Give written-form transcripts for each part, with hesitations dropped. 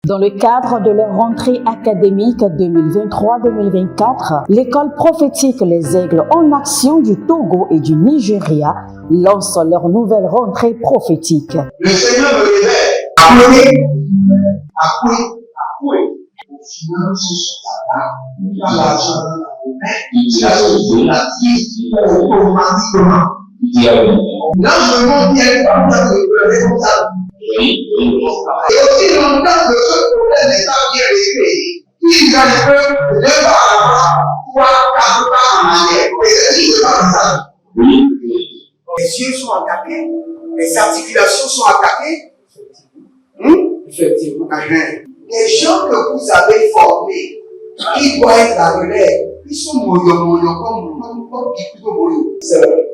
Dans le cadre de leur rentrée académique 2023-2024, l'école prophétique Les Aigles en Action du Togo et du Nigeria lance leur nouvelle rentrée prophétique. Le Seigneur me révèle, appelez. Au final, ce sera pas l'argent dans la vie automatiquement. Là, je me montre bien pas de responsable. Et aussi longtemps que ce problème n'est pas bien réglé, ils peuvent ne pas avoir 3, 4 pas en arrière. Et c'est ce pas ça. Les yeux sont attaqués, les articulations sont attaquées. Effectivement. Les gens que vous avez formés, qui doivent être la relève, ils sont moyo comme plutôt moyo. C'est vrai.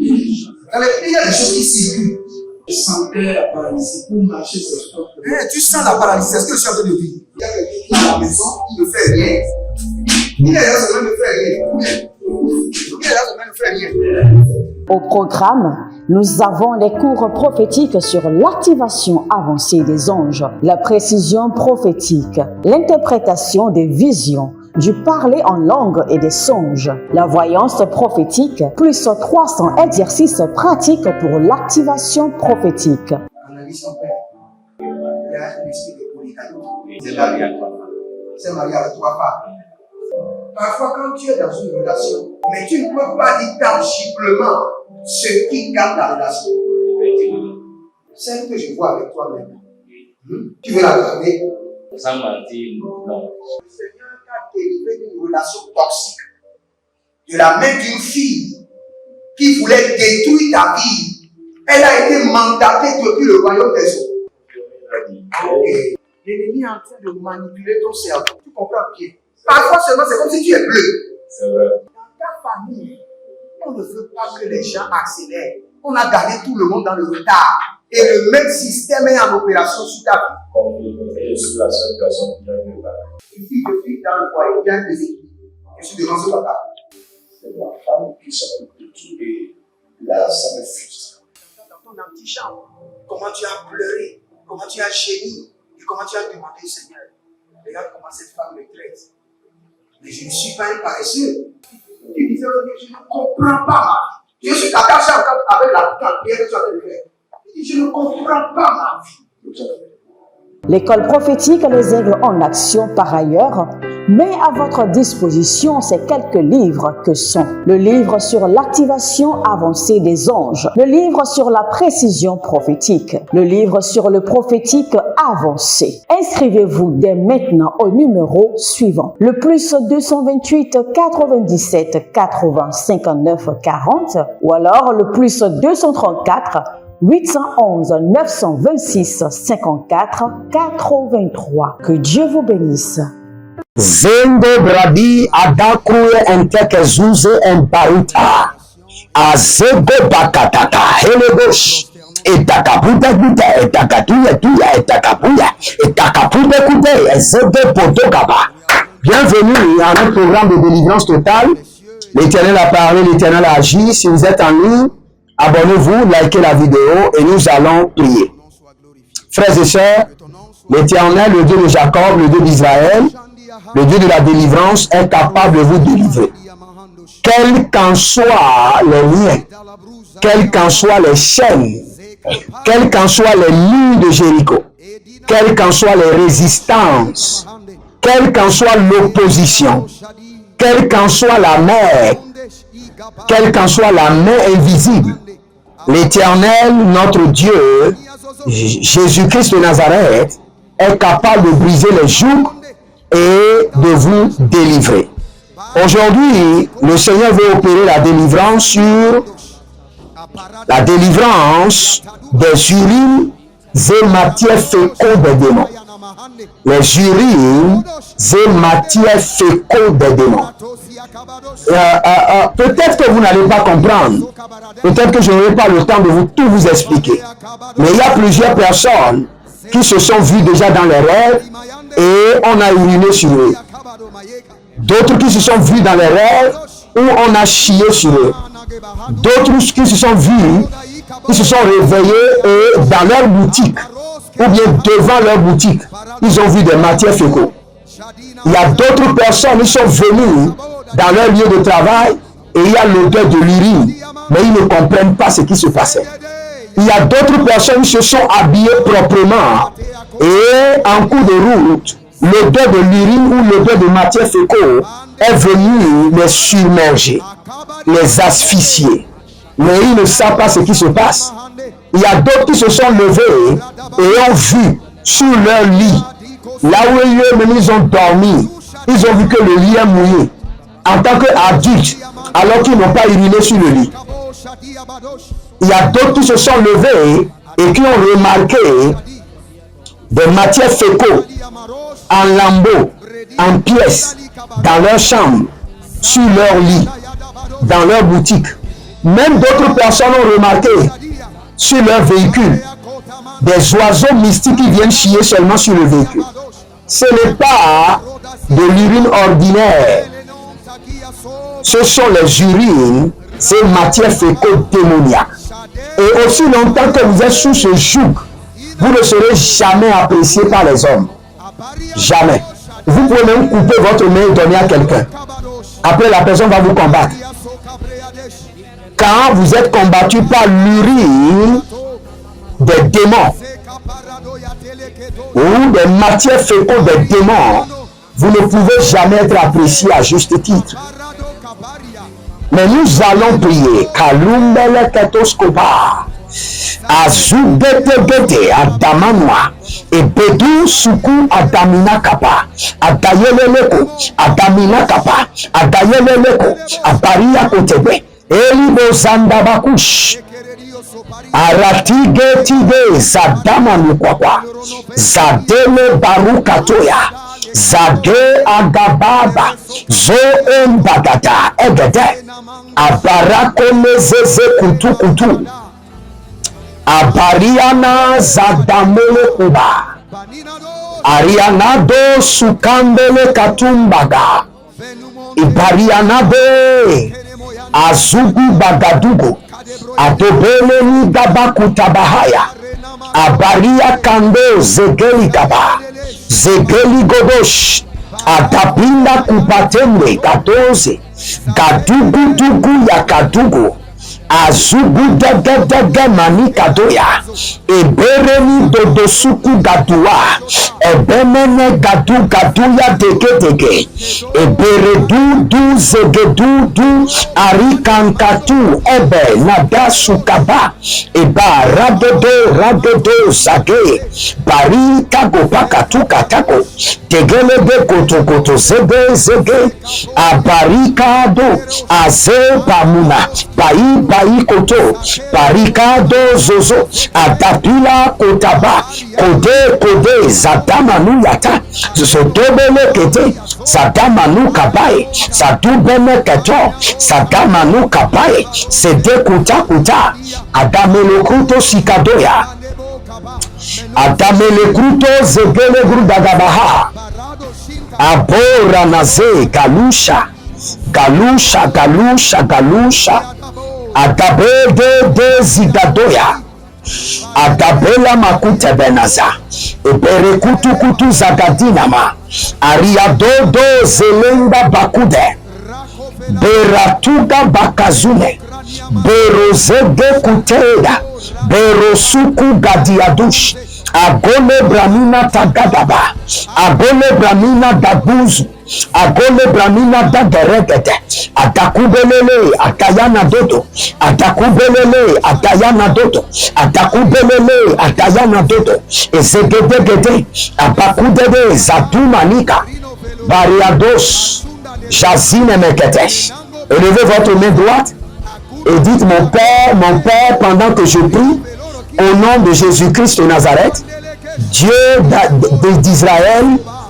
Dans les pays, il y a des choses qui circulent. Je sentais la paralysie pour marcher sur ce corps. Tu sens la paralysie, c'est ce que je suis en train de dire. Il y a quelqu'un qui est à la maison, qui ne fait rien. Il est là, ça ne fait rien. Il est là, ça ne fait rien. Au programme, nous avons les cours prophétiques sur l'activation avancée des anges, la précision prophétique, l'interprétation des visions, du parler en langue et des songes, la voyance prophétique, plus 300 exercices pratiques pour l'activation prophétique. Analyse son père. Il y a un esprit de polygamie. C'est marié à 3 femmes. C'est marié à 3 femmes. Parfois, quand tu es dans une relation, mais tu ne peux pas dire tangiblement ce qui garde la relation. Celle que je vois avec toi-même. Tu veux la garder? Sans mentir, non. Le Seigneur t'a délivré d'une relation toxique. De la main d'une fille qui voulait détruire ta vie. Elle a été mandatée depuis le royaume des eaux. L'ennemi est en train de manipuler ton cerveau. Tu comprends bien? Parfois seulement, c'est comme si tu es bleu. C'est vrai. Dans ta famille, on ne veut pas que les gens accélèrent. On a gardé tout le monde dans le retard. Et le même système est en opération sur ta vie. Je suis la seule personne qui a eu le bac. Une fille de fille dans le foyer, bien déséquilibrée. Je suis devant ce papa. C'est ma femme qui s'occupe de tout et là, ça me frustre. Dans ton antichambre, comment tu as pleuré, comment tu as gémi et comment tu as demandé au Seigneur. Regarde comment cette femme me traite. Mais je ne suis pas un paresseux. Tu disais, je ne comprends pas ma vie. Je suis attaché avec la prière que tu as fait. Je ne comprends pas ma vie. L'école prophétique Les Aigles en Action, par ailleurs, met à votre disposition ces quelques livres que sont le livre sur l'activation avancée des anges, le livre sur la précision prophétique, le livre sur le prophétique avancé. Inscrivez-vous dès maintenant au numéro suivant, le plus 228 97 80 59 40 ou alors le plus 234 811 926 54 83. Que Dieu vous bénisse. Zendo bradi adakruye enteke zuze embaruta. Azego bakatata helebosh. Etakaputa kuta, etakatuya tuya, etakapuya, etakaputa kuta, ezego potokaba. Bienvenue à notre programme de délivrance totale. L'Éternel a parlé, l'Éternel a agi. Si vous êtes en ligne, abonnez-vous, likez la vidéo et nous allons prier. Frères et sœurs, l'Éternel, le Dieu de Jacob, le Dieu d'Israël, le Dieu de la délivrance est capable de vous délivrer. Quels qu'en soient les liens, quels qu'en soient les chaînes, quels qu'en soient les lignes de Jéricho, quelles qu'en soient les résistances, quelle qu'en soit l'opposition, quelle qu'en soit la mer, quelle qu'en soit la main invisible, l'Éternel, notre Dieu, Jésus-Christ de Nazareth, est capable de briser les jougs et de vous délivrer. Aujourd'hui, le Seigneur veut opérer la délivrance sur la délivrance des urines et matières fécondes des démons. Les urines et matières fécondes des démons. Peut-être que vous n'allez pas comprendre. Peut-être que je n'aurai pas le temps de tout vous expliquer. Mais il y a plusieurs personnes qui se sont vues déjà dans les rêves et on a uriné sur eux. D'autres qui se sont vus dans les rêves où on a chié sur eux. D'autres qui se sont vus, qui se sont réveillés et dans leur boutique, ou bien devant leur boutique, ils ont vu des matières fécaux. Il y a d'autres personnes qui sont venues dans leur lieu de travail et il y a l'odeur de l'urine, mais ils ne comprennent pas ce qui se passait. Il y a d'autres personnes qui se sont habillées proprement et en cours de route, l'odeur de l'urine ou l'odeur de matière fécaux est venue les submerger, les asphyxier. Mais ils ne savent pas ce qui se passe. Il y a d'autres qui se sont levés et ont vu sur leur lit, là où ils ont dormi, ils ont vu que le lit est mouillé. En tant qu'adultes, alors qu'ils n'ont pas uriné sur le lit. Il y a d'autres qui se sont levés et qui ont remarqué des matières fécaux en lambeaux, en pièces, dans leur chambre, sur leur lit, dans leur boutique. Même d'autres personnes ont remarqué sur leur véhicule des oiseaux mystiques qui viennent chier seulement sur le véhicule. Ce n'est pas de l'urine ordinaire. Ce sont les urines, ces matières fécaux démoniaques. Et aussi longtemps que vous êtes sous ce joug, vous ne serez jamais apprécié par les hommes. Jamais. Vous pouvez même couper votre main et donner à quelqu'un. Après, la personne va vous combattre. Quand vous êtes combattu par l'urine des démons ou des matières fécaux des démons, vous ne pouvez jamais être apprécié à juste titre. Mais nous allons prier. Kalumbele ketoskoba. Azubete adamanwa. Ebedu suku adamina kapa. Adayeleleko. Adamina kapa. Adayeleleko. Abaria kotebe. Elibo zandabakush. Aratige tige zadama nukwakwa. Zadele barukatoya. Zage agababa. Zo embagada. Egede. Abarako mezeze kutu kutu. Abariana zadamele kuba. Arianado sukambele katumbaga. Ibarianabe. Azugu bagadugo. Adobele ni gabakutabahaya. Abaria kando zegeli gaba. Zegeli godosh. Adapinda kupatembe gadoze. Gadugu dugu ya kadugu. Azugu degedege manikadoya. Ebereni dodosuku gadua. Ebemene gadu gaduya degedege. Eberedu du zegedu du. Arikankatu ebe nadasu kaba. Eba ragedo zage. Bari kago pakatu katako. Tegele de koto koto zege. Abarikado aze pamuna. Bayi koto, barikado zozo, adapila kotaba, kode, zadamanu yata, zodobele kete, zadamanu kabaye, zadubene keto, zadamanu kabaye, sede kuta, adamele kuto sikadoya, adamele kuto zegele grudagabaha, abora naze galusha, Adabede de zigadoya. Adabela makute benaza. Ebere kutu zagadinama. Ariadodo zelenda bakude. Beratuga bakazune. Berozege kuteda. Berosuku gadiadush. Agole bramina tagadaba. Agole bramina dabuzu. Agole bramina dageregete. Atakubelele atayana dodo. Atakubelele atayana dodo. Atakubelele atayana dodo. Ezegedegede. Abakudede zatumanika. Bariados. Jazine meketesh. Élevez votre main droite et dites mon Père, pendant que je prie, au nom de Jésus-Christ de Nazareth, Dieu d'Israël,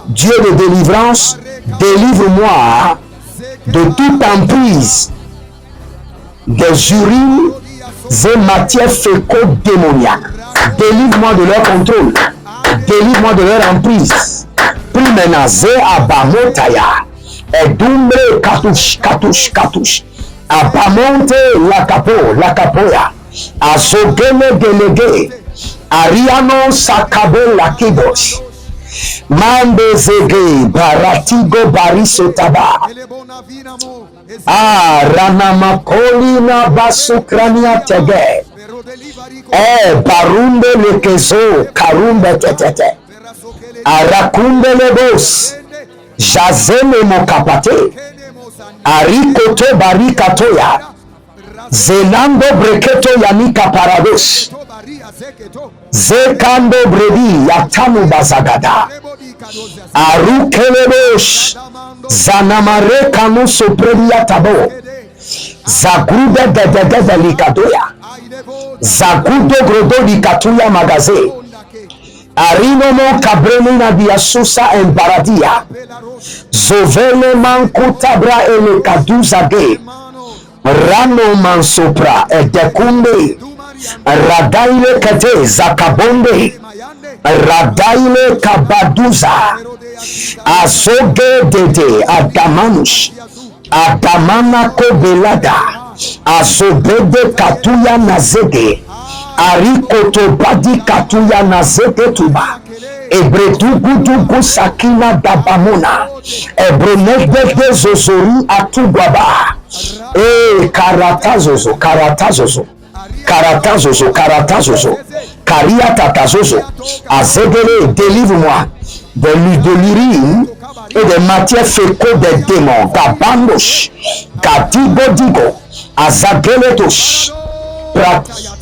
Dieu de délivrance, délivre-moi de toute emprise des urines et matières fécaux démoniaques. Délivre-moi de leur contrôle. Délivre-moi de leur emprise. Primenazé abamotaya. Edumbre katouche. Abamonte la capoya. Azogele gelege. Ariano sakabo lakidos. Mande zege baratigo barisotaba. Ranamakolina basukrania tege. Barunde lekezo karumbe tetete. Arakunde lebos. Jazene mokapate. Arikoto barikatoya. Zelando breketo yanika parados. Zekando brebi yatamu bazagada. Arukelebosh. Zanamare kanu sopredia tabo. Zagude dedede likadoya. Zagudo grodo likatuya magaze. Arinomo kabremina diasusa en baradia. Zovele mankutabra ele kaduzage. Rano mansopra edekunde. Radaile kete zakabonde. Radaile kabaduza. Azoge dede adamanus. Adamana kobelada. Azobede katuya nazege. Arikoto badi katuya nazege tuba. Ebredugudugu sakina dabamona. Ebrenegede zozori atugwaba. Karatazozo, karatazozo. Karatazozo, karatazozo. Kariatatazozo. Azegele, délivre-moi de l'urine et des matières fécaux des démons. Gabandos. Gadigo digo. Azageletos.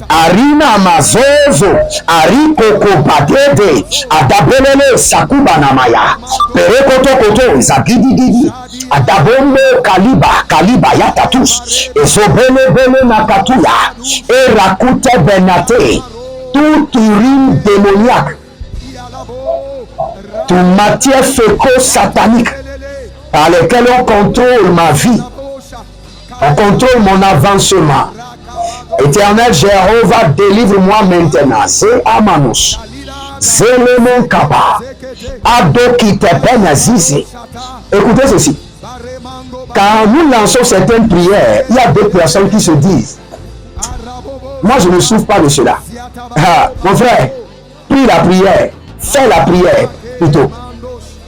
Arina mazozo. Arikoko badede. Adabelele sakuba namaya. Perekoto koto. Zagidi. Adabombe kaliba yatatus. Ezobele bele nakatuya. Erakute benate. Toute urine démoniaque. Toute matière féco-satanique par lesquelles on contrôle ma vie. On contrôle mon avancement. Éternel Jéhovah, délivre-moi maintenant. C'est Amanus. C'est le mon kaba. Ado qui te peine à zizi. Écoutez ceci. Quand nous lançons certaines prières, il y a des personnes qui se disent: moi je ne souffre pas de cela. Mon frère, prie la prière. Fais la prière plutôt.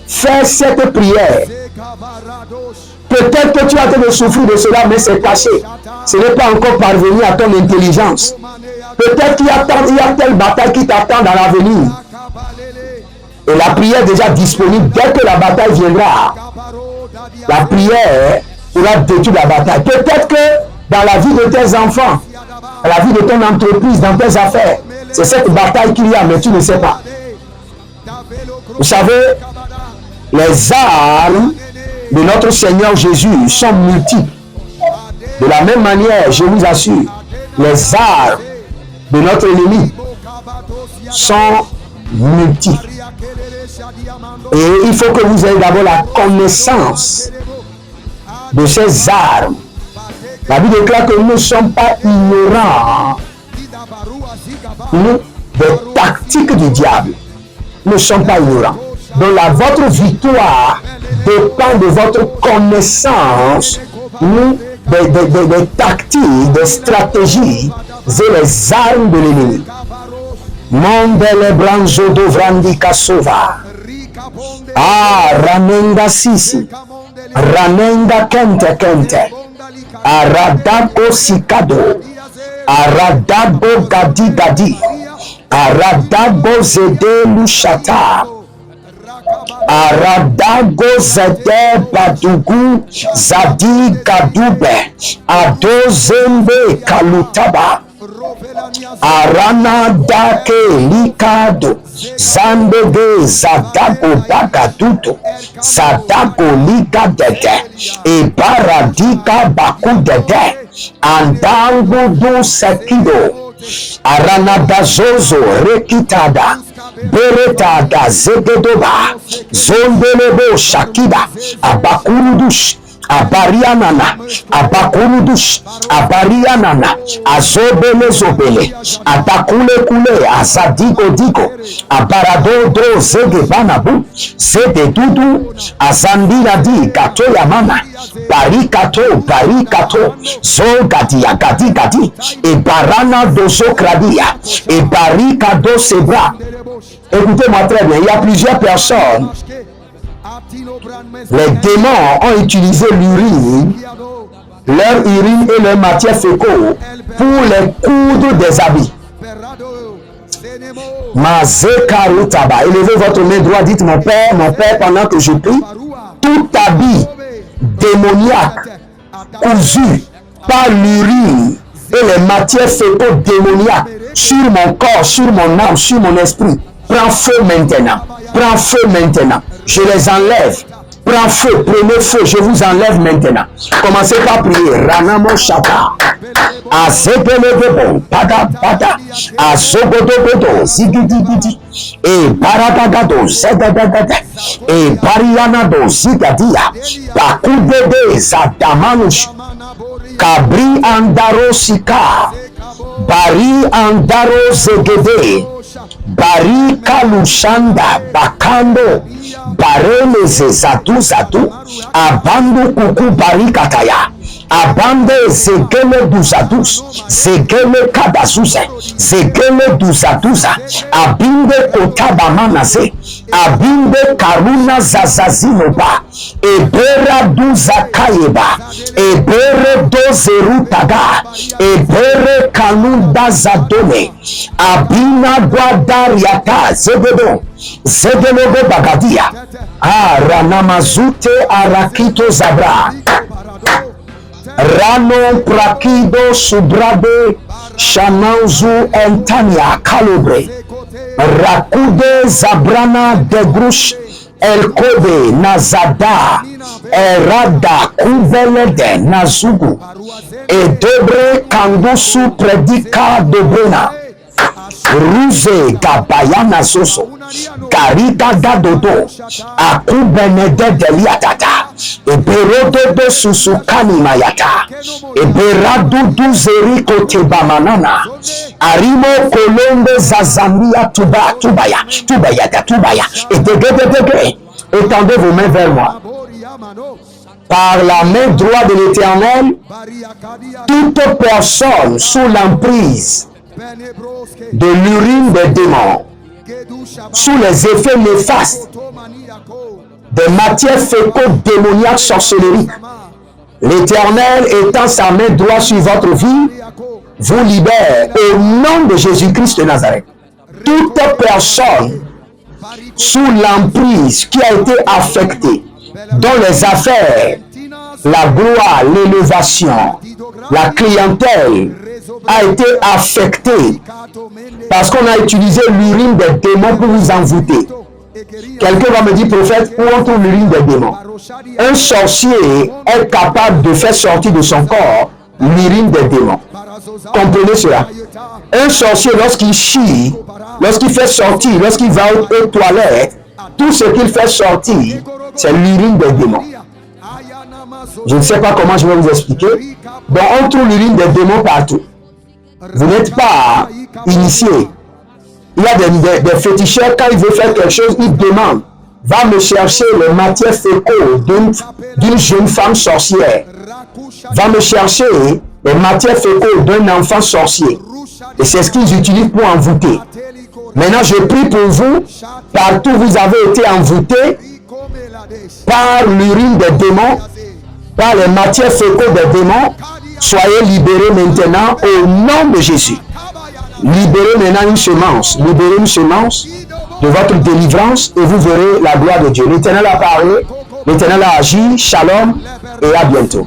Fais cette prière. Peut-être que tu as été de souffrir de cela, mais c'est caché. Ce n'est pas encore parvenu à ton intelligence. Peut-être qu'il y a telle bataille qui t'attend dans l'avenir. Et la prière est déjà disponible. Dès que la bataille viendra, la prière pourra détruire la bataille. Peut-être que dans la vie de tes enfants, dans la vie de ton entreprise, dans tes affaires, c'est cette bataille qu'il y a, mais tu ne sais pas. Vous savez, les armes de notre Seigneur Jésus sont multiples. De la même manière, je vous assure, les armes de notre ennemi sont multiples. Et il faut que vous ayez d'abord la connaissance de ces armes. La Bible déclare que nous ne sommes pas ignorants des tactiques du diable. Nous ne sommes pas ignorants. Donc votre victoire dépend de votre connaissance des tactiques, des stratégies et les armes de l'ennemi. Mondele branzo dovrandi kasova. Ranenga sisi. Ranenga kente. Aradago sikado. Aradago gadi. Aradago zede lushata. Aradago zede badugu zadi gadube. Adozembe kalutaba. Arana dake likado. Zandege zadago bagaduto. Zadago ligadede. E paradika bakudede. Andango do sekido. Aranadazozo rekitada. Beretada zegedoba. Zondelebo shakida. Abakurudush. abarianana, abakurudus, abarianana, azobele zobele, atakule kule, azadigo digo, abarado do zege banabu, zede dudu, azandira di gato yamana, barikato, zogadi agadi gadi, e barana dozo kradia, e barika do sebra. Écoutez-moi très bien, il y a plusieurs personnes. Les démons ont utilisé l'urine, leur urine et leur matière fécaux pour les coudre des habits. Mazekarutaba. Élevez votre main droite, dites mon Père, pendant que je prie, tout habit démoniaque cousu par l'urine et les matières fécaux démoniaques sur mon corps, sur mon âme, sur mon esprit, prends feu maintenant. Prends feu maintenant. Je les enlève. Prends feu, prenez feu, je vous enlève maintenant. Commencez par prier. Ranamo Shaka. Azebelebebo, pada, azogodogodo, zigidi, et baradagado, zedadagada, et barianado, zigadia, bakudede, zadamanus, kabri andaro sika, bari andaro zegede, bari kalushanda, bakando, bareleze zatu, abandu kuku bari kataya. Abande zegele douzadouz, zegele kadazouze, zegele douzaduza, abinde kotabamanaze, abinde karuna zazazinoba, ebera douza kayeba, ebere dozeru taga, ebere kanunda zadone, abina guadariata, zedelogo bagadia, ranamazute arakito zabra. Rano prakido subrade shanauzu entania calobre rakude zabrana degrush elkobe nazada erada kuvelede nazugu edebre kandusu predika dobrena ruze gabayana soso garita dadodo akubenede deliatata eberododo susukani mayata eberadudu zeriko tebamanana arimo kolombe zazambia tubaya et étendez vos mains vers moi. Par la main droite de l'Éternel, toute personne sous l'emprise de l'urine des démons, sous les effets néfastes des matières fécaux démoniaques sorcelleries, l'Éternel étend sa main droite sur votre vie, vous libère au nom de Jésus-Christ de Nazareth. Toute personne sous l'emprise qui a été affectée dans les affaires, la gloire, l'élévation, la clientèle a été affectée parce qu'on a utilisé l'urine des démons pour vous envoûter. Quelqu'un va me dire, prophète, où on trouve l'urine des démons? Un sorcier est capable de faire sortir de son corps l'urine des démons. Comprenez cela? Un sorcier, lorsqu'il chie, lorsqu'il fait sortir, lorsqu'il va aux toilettes, tout ce qu'il fait sortir, c'est l'urine des démons. Je ne sais pas comment je vais vous expliquer. Donc, on trouve l'urine des démons partout. Vous n'êtes pas initié. Il y a des féticheurs, quand il veut faire quelque chose, il demande, va me chercher les matières fécaux d'une jeune femme sorcière. Va me chercher les matières fécaux d'un enfant sorcier. Et c'est ce qu'ils utilisent pour envoûter. Maintenant, je prie pour vous. Partout où vous avez été envoûtés par l'urine des démons, par les matières fécaux des démons, soyez libérés maintenant au nom de Jésus. Libérez maintenant une semence. Libérez une semence de votre délivrance et vous verrez la gloire de Dieu. L'Éternel a parlé, l'Éternel a agi. Shalom et à bientôt.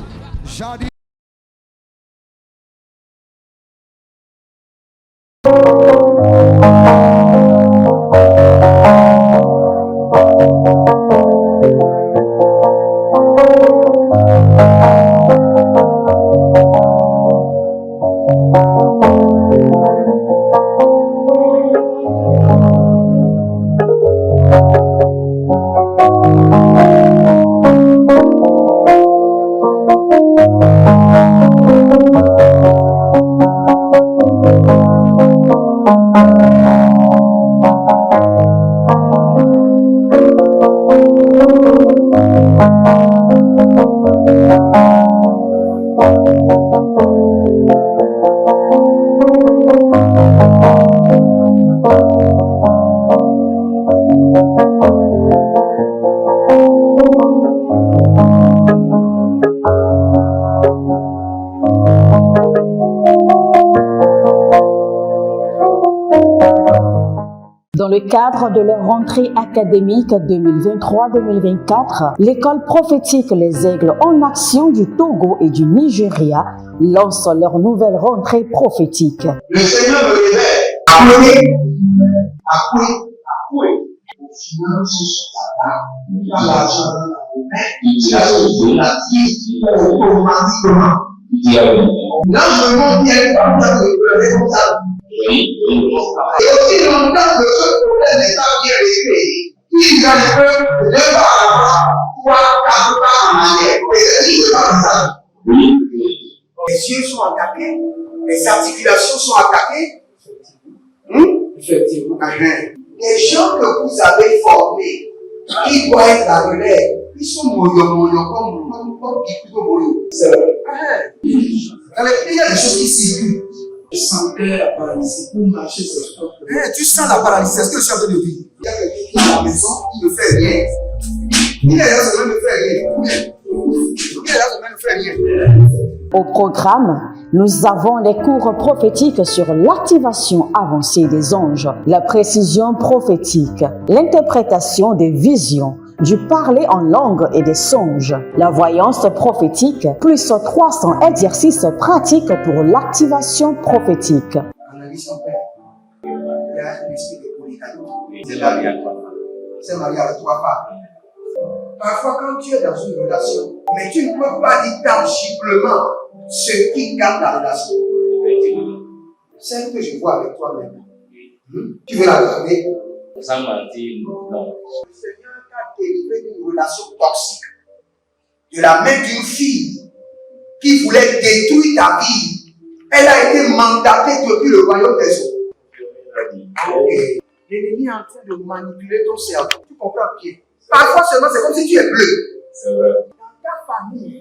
le cadre de leur rentrée académique 2023-2024, l'école prophétique Les Aigles en Action du Togo et du Nigeria lance leur nouvelle rentrée prophétique. Le Seigneur me révèle. Appelez. Au final, sur ta table, tu as l'argent dans la main, tu as la vie automatiquement. Là, je me montre bien comme ça, je comme ça. Et aussi longtemps que ce problème n'est pas bien réglé, il y a un peu de pas à l'avant, 3, 4 pas en arrière. Et c'est pas ça. Les yeux sont attaqués, les articulations sont attaquées. Effectivement. Les gens que vous avez formés, qui doivent être la relève, ils sont moyo comme plutôt moyo. C'est vrai. Dans les pays, il y a des choses qui circulent. Je sentais la paralysie pour marcher sur le corps. Tu sens la paralysie, c'est ce que je suis en train de dire. Il y a quelqu'un qui est à la maison, qui ne fait rien. Il est là, ça ne fait rien. Il est là, ça ne fait rien. Au programme, nous avons les cours prophétiques sur l'activation avancée des anges, la précision prophétique, l'interprétation des visions, du parler en langue et des songes, la voyance prophétique, plus 300 exercices pratiques pour l'activation prophétique. Analyse son père. Il y a un esprit de polygamie. C'est marié à 3 femmes. C'est marié à 3 femmes. Parfois, quand tu es dans une relation, mais tu ne peux pas dire tangiblement ce qui garde la relation. Celle que je vois avec toi maintenant. Tu veux la garder? Sans mentir, non. Le Seigneur t'a délivré d'une relation toxique. De la main d'une fille qui voulait détruire ta vie. Elle a été mandatée depuis le royaume des eaux. Et l'ennemi est en train de manipuler ton cerveau. Tu comprends bien? Parfois seulement, c'est comme si tu es bleu. C'est vrai. Dans ta famille,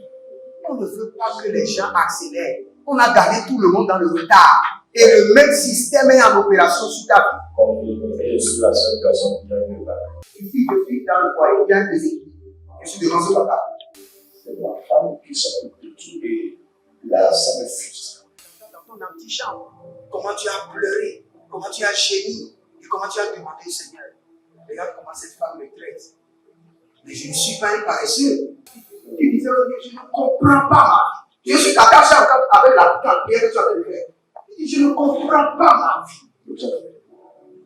on ne veut pas que les gens accélèrent. On a gardé tout le monde dans le retard. Et le même système est en opération sur ta vie. Comme je suis la seule personne qui a vu là. Une fille de fille dans le foyer, il y a un déséquilibre. Je suis devant ce papa. C'est ma femme qui s'occupe de tout et là, ça me frustre. Dans ton antichambre, comment tu as pleuré, comment tu as gémi et comment tu as demandé au Seigneur. Regarde comment cette femme me traite. Mais je ne suis pas un paresseux. Tu disais, je ne comprends pas ma vie. Je suis attaché avec la pierre que tu as fait faire. Je ne comprends pas ma vie.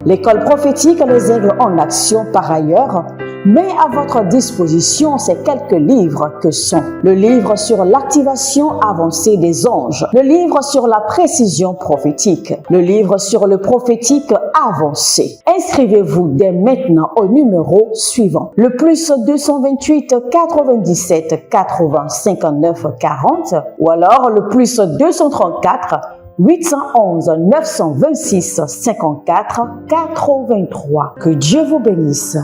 L'école prophétique Les Aigles en Action, par ailleurs, met à votre disposition ces quelques livres que sont le livre sur l'activation avancée des anges, le livre sur la précision prophétique, le livre sur le prophétique avancé. Inscrivez-vous dès maintenant au numéro suivant, le plus 228 97 80 59 40 ou alors le plus 234 811 926 54 83. Que Dieu vous bénisse.